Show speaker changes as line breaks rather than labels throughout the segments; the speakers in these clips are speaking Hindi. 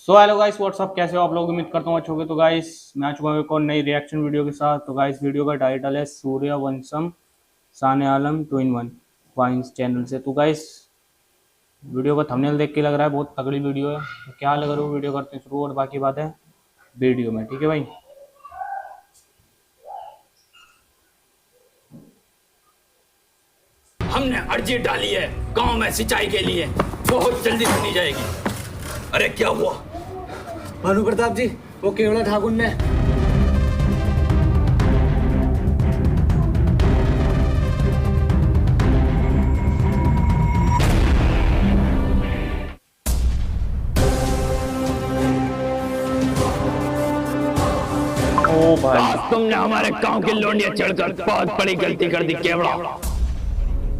सो हेलो गाइस व्हाट्सअप, कैसे हो आप लोग। उम्मीद करता हूँ अच्छे होंगे। तो गाइस मैं आ चुका हूँ एक और नई रिएक्शन वीडियो के साथ। तो गाइस वीडियो का टाइटल है सूर्यवंशम शान आलम 2 in 1 वाइन्स चैनल से। तो गाइस वीडियो का थंबनेल देख के लग रहा है बहुत तगड़ी वीडियो है। तो क्या लग रहा है, वीडियो करते हैं शुरू और बाकी बात है वीडियो में। ठीक है भाई।
हमने अर्जी डाली है गांव में सिंचाई के लिए, बहुत जल्दी बनी जाएगी। अरे क्या हुआ?
भानु प्रताप जी, वो केवड़ा ठाकुर ने
ओ भाई,
आज तुमने हमारे गांव के लोंडिया चढ़कर बहुत बड़ी गलती कर दी केवड़ा।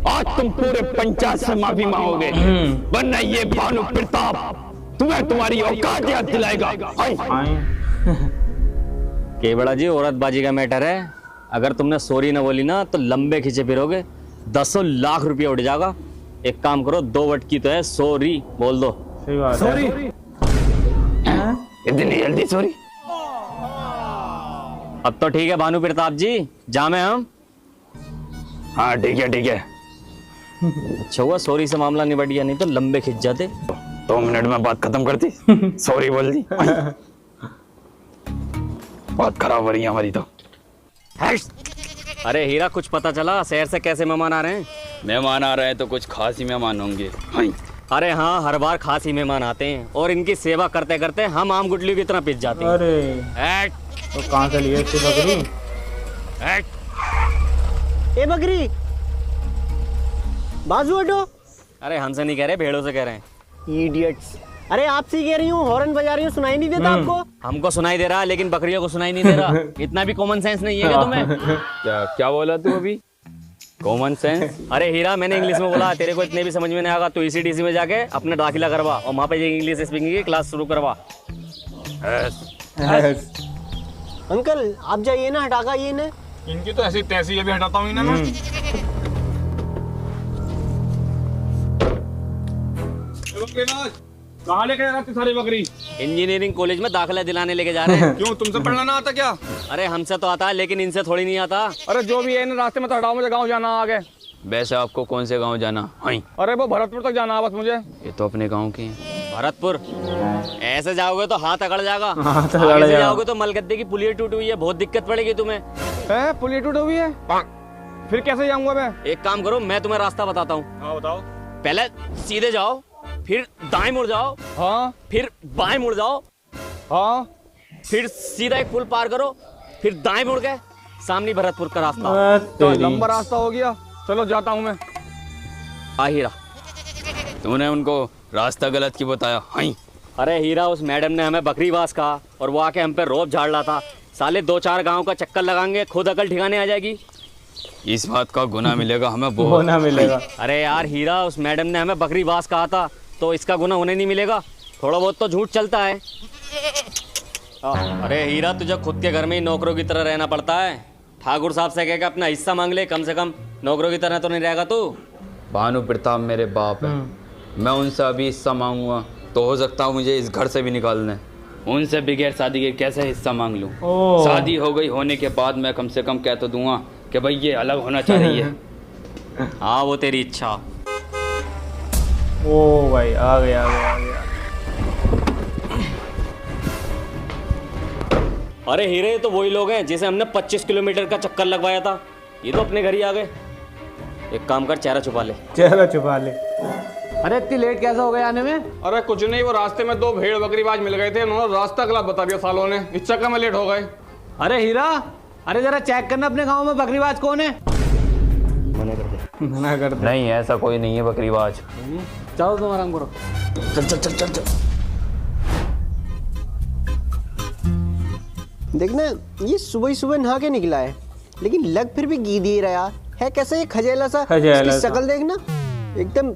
आज तुम पूरे पंचायत से माफी मांगोगे, वरना ये भानु प्रताप तुम्हें तुम्हारी औकात याद दिलाएगा।
केवड़ा जी, औरतबाजी का मैटर है। अगर तुमने सॉरी ना बोली ना तो लंबे खींचे फिरोगे, 10 लाख रुपया उठ जाएगा। एक काम करो, 2 वट की तो है, सॉरी बोल दो।
सही बात है।
सॉरी।
इतनी जल्दी सॉरी?
अब तो ठीक है भानु प्रताप जी, जामे हम।
हाँ ठीक है ठीक है।
अच्छा हुआ सॉरी से मामला निबट गया, नहीं तो लंबे खिंच जाते।
2 मिनट में बात खत्म करती, सॉरी बोल दी। बहुत खराब हो रही है हमारी तो।
अरे हीरा, कुछ पता चला शहर से कैसे मेहमान आ रहे हैं?
मेहमान आ रहे हैं तो कुछ खास ही मेहमान होंगे।
अरे हाँ, हर बार खास ही मेहमान आते हैं और इनकी सेवा करते करते हम आम गुटलियों की तरह पिस जाते हैं।
अरे
ऐट,
तो कहाँ से लिए इसकी बकरी?
ऐट।
ए बकरी, बाजू हटो।
अरे हमसे नहीं कह रहे, भेड़ों से कह रहे हैं।
इडियट्स। अरे आपसे ही कह रही हूँ, हॉर्न बजा रही हूँ, सुनाई नहीं देता आपको?
हमको सुनाई दे रहा है लेकिन बकरियों को सुनाई नहीं दे रहा। इतना भी कॉमन सेंस नहीं है क्या तुम्हें?
क्या क्या बोला तू अभी? Common sense?
अरे हीरा, मैंने इंग्लिश में बोला, तेरे को इतने भी समझ में नहीं आएगा तो ECDC में जाके अपना दाखिला करवा और वहाँ पे इंग्लिश स्पीकिंग की क्लास शुरू करवा।
अंकल आप जाइए ना, हटाका ये ने।
इनकी तो ऐसी तैसी, ये भी हटाता हूँ ना। कहाँ लेके जा रही सारी बकरी?
इंजीनियरिंग कॉलेज में दाखिला दिलाने लेके जा रहे हैं।
क्यों, तुमसे पढ़ना ना आता क्या?
अरे हमसे तो आता है लेकिन इनसे थोड़ी नहीं आता।
अरे जो भी है इन रास्ते में तो हटाओ, मुझे गांव जाना आगे।
वैसे आपको कौन से गांव जाना?
अरे वो भरतपुर तक जाना है बस मुझे।
ये तो अपने गांव के हैं।
भरतपुर? ऐसे जाओगे तो हाथ अकड़ जाएगा।
हाथ अकड़
आगे से
जाएगा।
जाओगे तो मलगद्दे की पुलिया टूटी हुई है, बहुत दिक्कत पड़ेगी तुम्हें।
है पुलिया टूटी हुई है? फिर कैसे जाऊंगा मैं?
एक काम करो, मैं तुम्हें रास्ता बताता हूँ।
हाँ बताओ।
पहले सीधे जाओ, फिर दाएं मुड़ जाओ,
हाँ
फिर बाएं मुड़ जाओ,
हाँ।
फिर सीधा एक पुल पार करो, फिर दाएं मुड़ गए, सामने भरतपुर का रास्ता।
तो लंबा रास्ता हो गया, चलो जाता हूँ मैं।
आ हीरा,
तूने उनको रास्ता गलत क्यों बताया?
अरे हीरा, उस मैडम ने हमें बकरीवास कहा और वो आके हम पे रोब झाड़ रहा था। साले 2-4 गांव का चक्कर लगाएंगे, खुद अकल ठिकाने आ जाएगी।
इस बात का गुनाह मिलेगा हमें बहुत।
होना मिलेगा।
अरे यार हीरा, उस मैडम ने हमें बकरीवास कहा था तो इसका गुनाह उन्हें नहीं मिलेगा? थोड़ा बहुत तो झूठ चलता है। अरे हीरा, तुझे खुद के घर में ही नौकरों की तरह रहना पड़ता है। ठाकुर साहब से कह के अपना हिस्सा मांग ले, कम से कम नौकरों की तरह तो नहीं रहेगा तू।
भानु प्रताप मेरे बाप है, मैं उनसे अभी हिस्सा मांगूंगा तो हो सकता है मुझे इस घर से भी निकाल दें। उनसे बगैर शादी के कैसे हिस्सा मांग लूं? शादी हो गई होने के बाद मैं कम से कम कह तो दूंगा कि भाई ये अलग होना चाह रही है।
हाँ, वो तेरी इच्छा।
ओ भाई, आ गया आ गया आ गया।
अरे हीरे, तो वही लोग हैं जिसे हमने 25 किलोमीटर का चक्कर लगवाया था। ये तो अपने घर ही आ गए। एक काम कर, चेहरा छुपा ले।
चेहरा छुपा ले।
अरे इतनी लेट कैसे हो गए आने में?
अरे कुछ नहीं, वो रास्ते में 2 भेड़ बकरीबाज मिल गए थे, उन्होंने रास्ता गलत बता दिया सालों ने, इस चक्कर में लेट हो गए।
अरे हीरा, अरे जरा चेक करना अपने गांव में बकरीबाज कौन है।
मना कर दे।
नहीं ऐसा कोई नहीं है बकरीबाज।
चलो तुम आराम करो।
चल चल चल चल चल।
देखना, ये सुबह ही सुबह नहा के निकला है लेकिन लग फिर भी गीद ही रहा है। कैसा ये खजेला सा, इसकी शक्ल देखना एकदम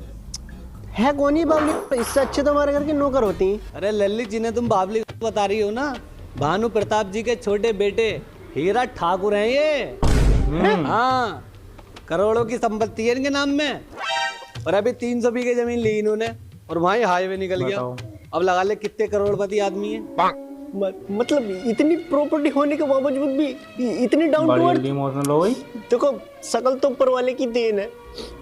है। कौन ही बाबली? इससे अच्छे तो हमारे घर के नौकर होती हैं।
अरे लल्ली, जिन्हें तुम बाबली बता रही हो ना, भानु प्रताप जी के छोटे बेटे हीरा ठाकुर हैं ये। हाँ, करोड़ों की संपत्ति है इनके नाम में। और अभी 300 बीघे जमीन ली इन्होंने और वहाँ हाईवे निकल गया। अब लगा ले कितने करोड़पति आदमी है।
मतलब इतनी प्रॉपर्टी होने के बावजूद भी इतनी डाउन टू अर्थ।
बड़ी इमोशनल हो गई।
देखो शक्ल तो ऊपर वाले की देन है,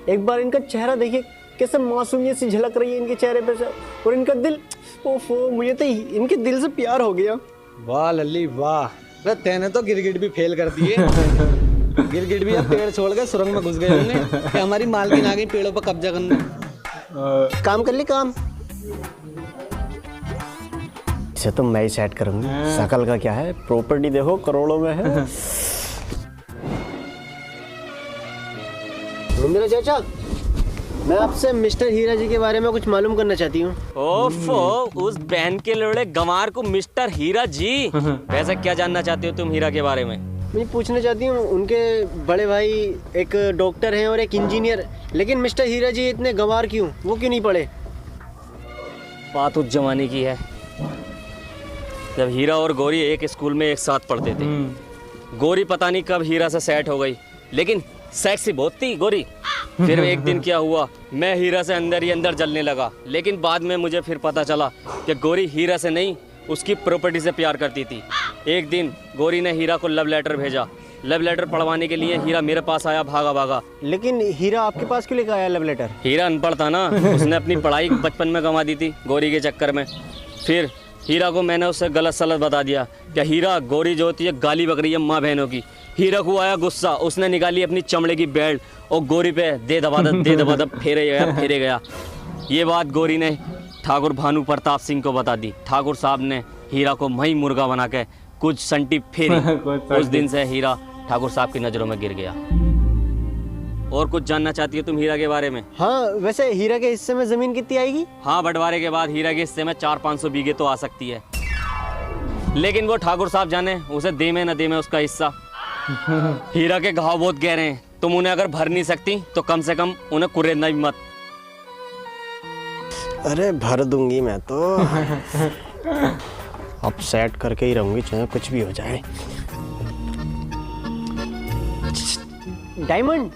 एक बार इनका चेहरा देखिए कैसे मासूमियत सी झलक रही है इनके चेहरे पे से, और इनका दिल, ओफो मुझे तो इनके दिल से प्यार हो गया।
वाह लल्ली वाह, अरे तैने तो गिरगिट भी फेल कर दिए। गिरगिट भी अब पेड़ छोड़ के सुरंग में घुस गए होंगे कि हमारी मालकिन आ गई पेड़ों पर कब्जा करने।
काम कर ली काम, इसे तो मैं ही सेट करूंगी। शकल का क्या है, प्रॉपर्टी देखो करोड़ों में है। मेरा चाचा, मैं आपसे मिस्टर हीरा जी के बारे में कुछ मालूम करना चाहती हूँ।
ओफो, उस बहन के लोड़े गंवार को मिस्टर हीरा जी। वैसे क्या जानना चाहते हो तुम हीरा के बारे में?
मैं पूछना चाहती हूँ, उनके बड़े भाई एक डॉक्टर हैं और एक इंजीनियर, लेकिन मिस्टर हीरा जी इतने गंवार क्यों, वो क्यों नहीं पढ़े?
बात उस जमाने की है जब हीरा और गौरी एक स्कूल में एक साथ पढ़ते थे। गौरी पता नहीं कब हीरा से सेट हो गई, लेकिन सेक्सी बहुत थी गौरी। फिर एक दिन क्या हुआ, मैं हीरा से अंदर ही अंदर जलने लगा, लेकिन बाद में मुझे फिर पता चला कि गौरी हीरा से नहीं उसकी प्रॉपर्टी से प्यार करती थी। एक दिन गौरी ने हीरा को लव लेटर भेजा। लव लेटर पढ़वाने के लिए हीरा मेरे पास आया भागा भागा।
लेकिन हीरा आपके पास क्यों लेकर आया लव लेटर?
हीरा अनपढ़ था ना, उसने अपनी पढ़ाई बचपन में गंवा दी थी गौरी के चक्कर में। फिर हीरा को मैंने उससे गलत सलत बता दिया कि हीरा गौरी जो होती है गाली बक रही है माँ बहनों की। हीरा को आया गुस्सा, उसने निकाली अपनी चमड़े की बेल्ट और गौरी पे दे दबा फेरे गया। ये बात गौरी ने ठाकुर भानु प्रताप सिंह को बता दी। ठाकुर साहब ने हीरा को मही मुर्गा बना के कुछ संटी फेरी। उस दिन से हीरा ठाकुर साहब की नज़रों में गिर गया। और कुछ जानना चाहती हो तुम हीरा के बारे में?
हाँ, वैसे हीरा के हिस्से में जमीन कितनी आएगी?
हाँ, बंटवारे के बाद हीरा के हिस्से में 400-500 बीघे तो आ सकती है, लेकिन वो ठाकुर साहब जाने उसे दे में न दे में उसका हिस्सा। हीरा के घाव बहुत गहरे हैं, तुम उन्हें अगर भर नहीं सकती तो कम से कम उन्हें कुरेदना भी मत।
अरे भर दूंगी मैं तो। अब सेट करके ही रहूंगी चाहे कुछ भी हो जाए। डायमंड,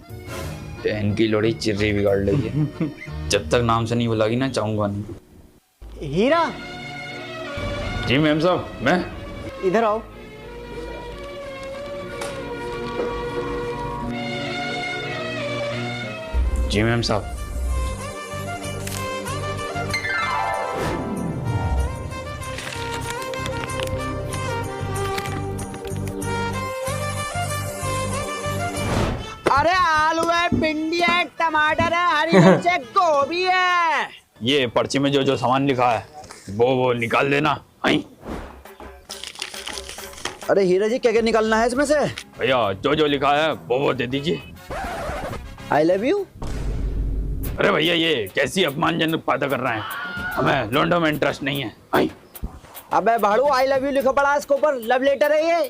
बहन की लोड़ी चिर्री बिगाड़ रही है। जब तक नाम से नहीं बुलागी ना चाहूंगा नहीं।
हीरा
जी मैम साहब, मैं
इधर आओ।
जी मैम साहब।
अरे आलू है, भिंडी है, टमाटर है, हरी मिर्च है, गोभी है।
ये पर्ची में जो जो सामान लिखा है वो निकाल देना। आई
अरे हीरा जी क्या क्या निकालना है इसमें से?
भैया जो जो लिखा है वो दे दीजिए।
I love you.
अरे भैया ये कैसी अपमानजनक बातें कर रहे हैं, हमें लौंडों में इंटरेस्ट नहीं है। आई
अबे भाड़ू, आई लव यू लिखा पड़ा इसके ऊपर, लव लेटर है ये।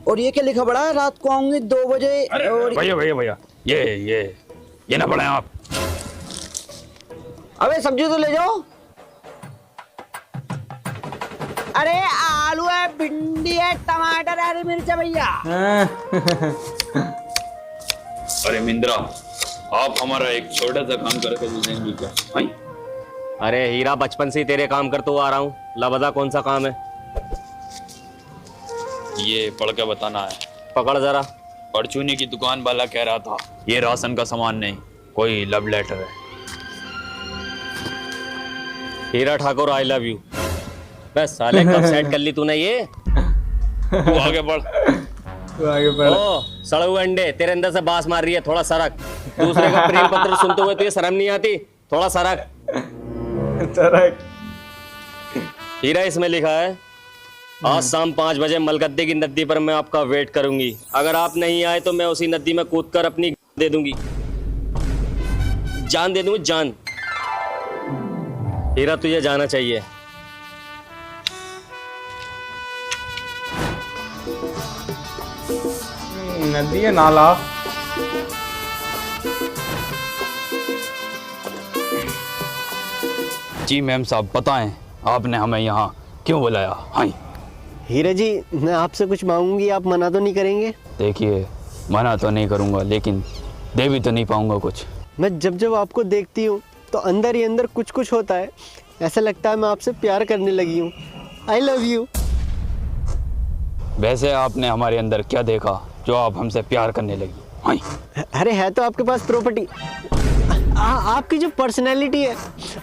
और ये क्या लिखा पड़ा है, रात को आऊंगी 2 बजे। और
भैया भैया भैया ये ना पढ़ें आप।
अबे सब्जी तो ले जाओ। अरे आलू है, भिंडी है, टमाटर है, हरी मिर्च है भैया।
अरे मिंद्रा, आप हमारा एक छोटा सा काम करके दे देंगे क्या? आई
अरे हीरा, बचपन से ही तेरे काम करते हुआ आ रहा हूँ, ला बता कौन सा काम है?
ये पढ़ के बताना है।
पकड़ जरा।
परचूनी की दुकान वाला कह रहा था ये राशन का सामान नहीं, कोई लव लेटर है।
हीरा ठाकुर, आई लव यू। बस साले कब सेट कर ली तूने ये?
तू आगे बढ़।
ओ सड़े हुए अंडे, तेरे अंदर से बांस मार रही है, थोड़ा सरक। दूसरे का प्रेम पत्र सुनते हुए तुझे शर्म नहीं आती? थोड़ा सरक। हीरा, इसमें लिखा है आज शाम 5 बजे मलगद्दे की नदी पर मैं आपका वेट करूंगी। अगर आप नहीं आए तो मैं उसी नदी में कूदकर अपनी दे दूंगी, जान दे दूंगी, जान। हीरा, तुझे जाना चाहिए।
नदी है, नाला।
जी मैम साहब, बताएं आपने हमें यहाँ क्यों बुलाया? हाँ
हीरा जी, मैं आपसे कुछ मांगूंगी, आप मना तो नहीं करेंगे?
देखिए, मना तो नहीं करूँगा, लेकिन दे भी तो नहीं पाऊंगा कुछ।
मैं जब जब आपको देखती हूँ तो अंदर ही अंदर कुछ कुछ होता है, ऐसा लगता है मैं आपसे प्यार करने लगी हूँ। I love you.
वैसे आपने हमारे अंदर क्या देखा जो आप हमसे प्यार करने लगी? हाय।
अरे है तो आपके पास प्रॉपर्टी, आपकी जो पर्सनैलिटी है,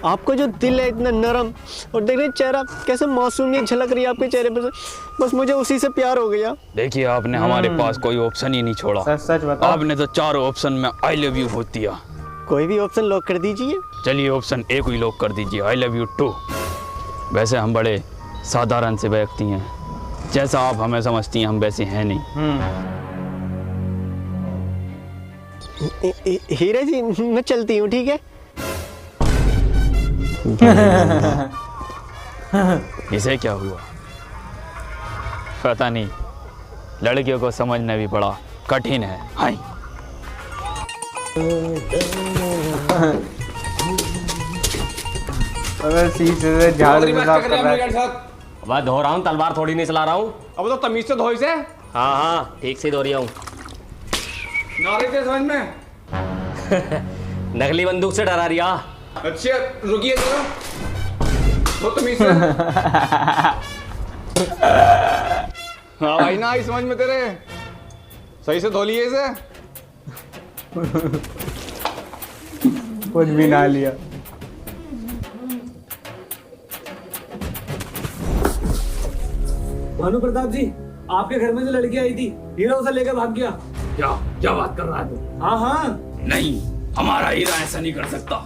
आपका जो दिल है इतना नरम, और देख रहे चेहरा कैसे मासूमियत झलक रही है आपके चेहरे पर, बस मुझे उसी से प्यार हो गया।
देखिए आपने हमारे पास कोई ऑप्शन ही नहीं छोड़ा।
सच सच बताओ।
आपने तो 4 ऑप्शन में आई लव यू बोल दिया।
कोई भी ऑप्शन लॉक कर दीजिए।
चलिए ऑप्शन ए को ही लॉक कर दीजिए, आई लव यू टू। वैसे हम बड़े साधारण से व्यक्ति हैं, जैसा आप हमें समझती हैं हम वैसे हैं नहीं।
हीरा जी मैं चलती हूँ, ठीक है?
इसे क्या हुआ पता नहीं, लड़कियों को समझना भी बड़ा कठिन है। हाय।
अगर शीशे से झाड़ में साफ कर रहा है।
मैं धो रहा हूँ, तलवार थोड़ी नहीं चला रहा हूँ।
अब तो तमीज से धोई से
हाँ हाँ ठीक से धो रही हूँ।
नारे थे समझ में।
नकली बंदूक से डरा रिया।
अच्छा रुकिए जरा, वो तमीज से। हाँ भाई ना आई समझ में तेरे, सही से धो लिए इसे।
कुछ भी ना लिया।
भानु प्रताप जी, आपके घर में जो लड़की आई थी, हीरा उसे लेकर भाग गया।
क्या बात कर रहा है तू?
हाँ हाँ।
नहीं, हमारा हीरा ऐसा नहीं कर सकता।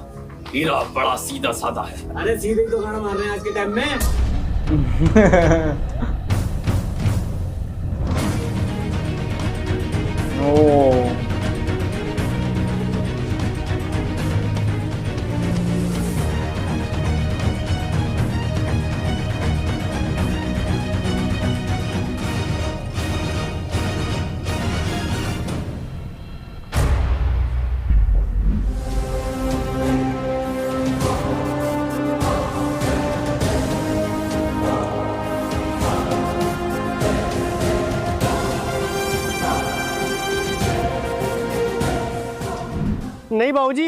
हीरा बड़ा सीधा साधा है।
अरे सीधे ही तो गाना मार रहे हैं आज के टाइम में।
ओ
नहीं बाबूजी,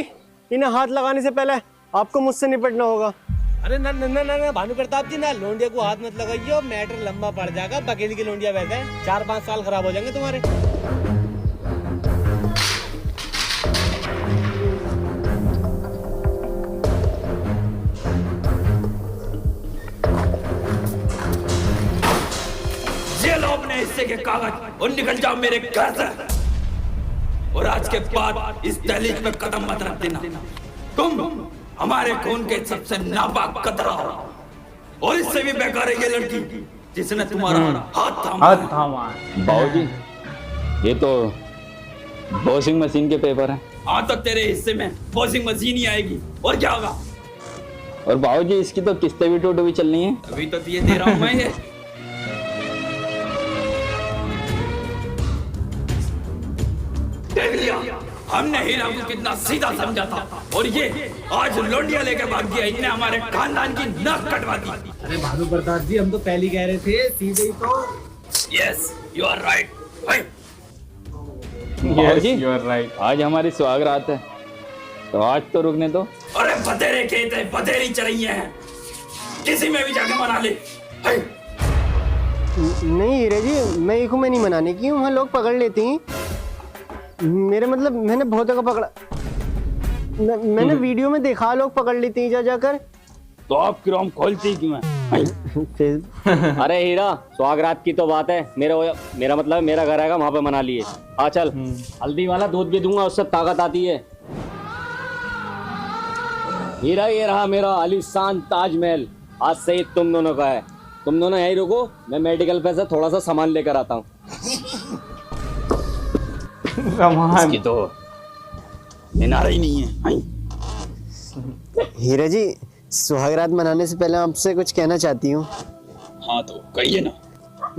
इन्हें हाथ लगाने से पहले आपको मुझसे निपटना होगा।
अरे ना ना ना ना ना भानु प्रताप जी, ना लोंडिया को हाथ मत लगाइए, मैटर लंबा पड़ जाएगा। बकेली की लोंडिया वैसे है, 4-5 साल खराब हो जाएंगे तुम्हारे।
ये लो अपने हिस्से के कागज और निकल जाओ मेरे घर से। और आज के बाद इस दहलीज पे कदम मत रख देना। तुम हमारे खून के सबसे नापाक कतरा हो, और इससे भी बेकार है ये लड़की जिसने तुम्हारा हाथ थामा। बाबूजी, ये तो वॉशिंग मशीन के पेपर हैं। हाँ तो तेरे हिस्से में वॉशिंग मशीन ही आएगी, और क्या होगा? और बाबूजी इसकी तो किस्तें भी टूट भी चलनी है। अभी तो ये दे रहा हूँ मैं ये। देख लिया, हमने हीरा को कितना सीधा समझा था, और ये आज लोंडिया लेके भाग गया। इनने हमारे खानदान की नाक कटवा दी।
अरे भानु प्रताप जी, हम तो पहले ही कह रहे थे, सीधे ही तो।
Yes you are right.
Yes you are right.
आज हमारी सुहागरात है, तो आज तो रुकने दो। अरे बतेरे खेत है, बतेरी चरैया है, किसी में भी जाके मना ले।
नहीं हीरा जी, मैं एक में नहीं मनाने की हूँ, वहाँ लोग पकड़ लेती हैं। मेरे मतलब मैंने बहुत जगह पकड़ा, मैंने वीडियो में देखा लोग पकड़ लेती हैं जा जाकर।
तो आप क्रोम खोलती क्यों है?
अरे हीरा, सुहागरात की तो बात है, मेरा मतलब मेरा घर आएगा, वहां पे मना लिए। हाँ चल, हल्दी वाला दूध भी दूंगा, उससे ताकत आती है। हीरा, ये रहा मेरा आलीशान ताजमहल, आज से ही तुम दोनों का है। तुम दोनों यहीं रुको, मैं मेडिकल पे से थोड़ा सा सामान लेकर आता हूँ।
इसकी तो निनारा ही नहीं है।
हीरा जी, सुहागरात मनाने से पहले आपसे कुछ कहना चाहती हूँ।
हाँ तो कहिए ना।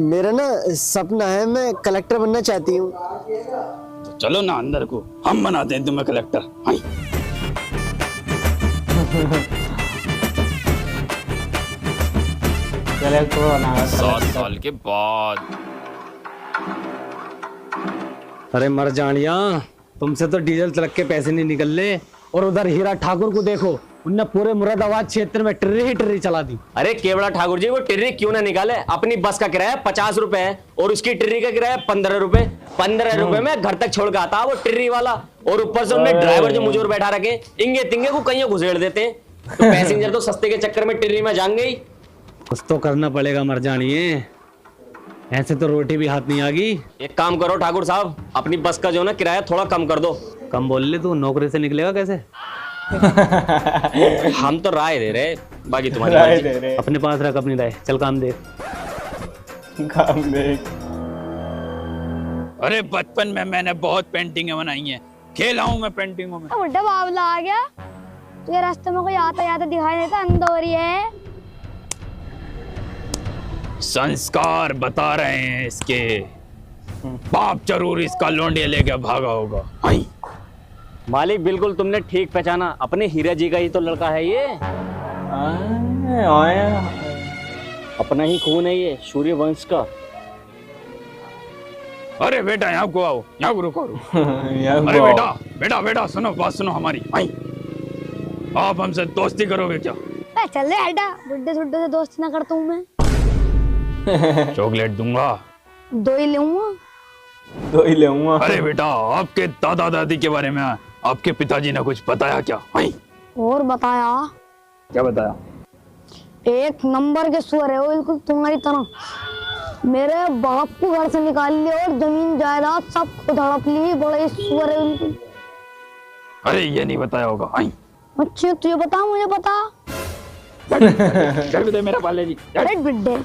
मेरा ना सपना है, मैं कलेक्टर बनना चाहती हूँ।
तो चलो ना अंदर को, हम बनाते हैं तुम्हें कलेक्टर। हाँ। 7 साल के बाद।
अरे मर जानिया, तुमसे तो डीजल तिलक के पैसे नहीं निकल ले, और उधर हीरा ठाकुर को देखो, उनने पूरे मुरादाबाद क्षेत्र में टिर्री ही टिर्री चला दी।
अरे केवड़ा ठाकुर जी वो टिर्री क्यों ना निकाले, अपनी बस का किराया 50 रुपए है और उसकी टिर्री का किराया 15 रुपए। 15 रुपए में घर तक छोड़ के आता वो टिर्री वाला, और ऊपर से उनने ड्राइवर जो मुझे और बैठा रखे इंगे तिंगे को कहीं घुसेड़ देते हैं, तो पैसेंजर तो सस्ते के चक्कर में टिर्री में जाएंगे ही।
कुछ तो करना पड़ेगा मर जानिए, ऐसे तो रोटी भी हाथ नहीं आगी।
एक काम करो ठाकुर साहब, अपनी बस का जो ना किराया थोड़ा कम कर दो।
कम बोल ले, तू नौकरी से निकलेगा कैसे?
हम तो राय दे रहे, बाकी तुम्हारी
राय
मर्जी।
दे रहे
अपने पास रख अपनी राय, चल काम देख।
काम देख।
अरे बचपन में मैंने बहुत पेंटिंगें बनाई हैं, खेला हूं मैं पेंटिंगों में।
बुड्ढा बावला आ गया, तुझे रास्ते में कोई आता जाता दिखाई देता, अंदोरी है।
संस्कार बता रहे हैं इसके, बाप जरूर इसका लोंडिया लेके भागा होगा। आई
मालिक बिल्कुल तुमने ठीक पहचाना, अपने हीरा जी का ही तो लड़का है ये, अपना ही खून है ये, सूर्य वंश का।
अरे बेटा यहाँ को आओ, यहाँ को रुको।
यहाँ
अरे
को आओ।
बेटा बेटा बेटा सुनो, बात सुनो हमारी। आई आप हमसे दोस्ती करोगे क्या?
चल रे हटा, बुड्ढे सुड्ढे से दोस्ती ना करता हूँ मैं।
चॉकलेट दूंगा,
2 ही लूंगा।
2 ही लेऊंगा।
अरे बेटा आपके दादा दादी के बारे में आपके पिताजी ने कुछ बताया क्या? आई
और बताया,
क्या बताया?
एक नंबर के सुअर है वो, बिल्कुल तुम्हारी तरह। मेरे बाप को घर से निकाल लिया और जमीन जायदाद सब खुद हड़प ली, बड़े सुअर है बिल्कुल।
अरे ये नहीं बताया होगा। आई
अच्छा तुझे बता, मुझे पता।
चल दे मेरा पाले जी।
अरे बुड्ढे,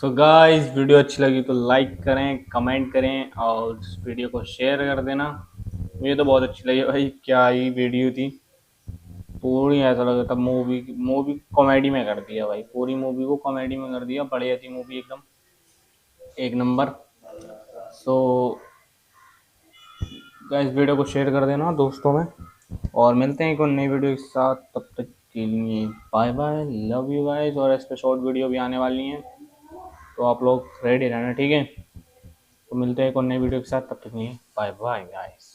सो गाइस वीडियो अच्छी लगी तो लाइक करें, कमेंट करें और इस वीडियो को शेयर कर देना। मुझे तो बहुत अच्छी लगी भाई, क्या ही वीडियो थी, पूरी ऐसा लगा था मूवी कॉमेडी में कर दिया भाई, पूरी मूवी को कॉमेडी में कर दिया, बढ़िया थी मूवी एकदम, एक नंबर। सो गाइस वीडियो को शेयर कर देना दोस्तों में, और मिलते हैं एक और नई वीडियो के साथ, तब तक के लिए bye bye, love you guys. और इस पे शॉर्ट वीडियो भी आने वाली हैं, तो आप लोग रेडी रहना, ठीक है? तो मिलते हैं एक और नई वीडियो के साथ, तब तक के लिए बाय बाय गाइस।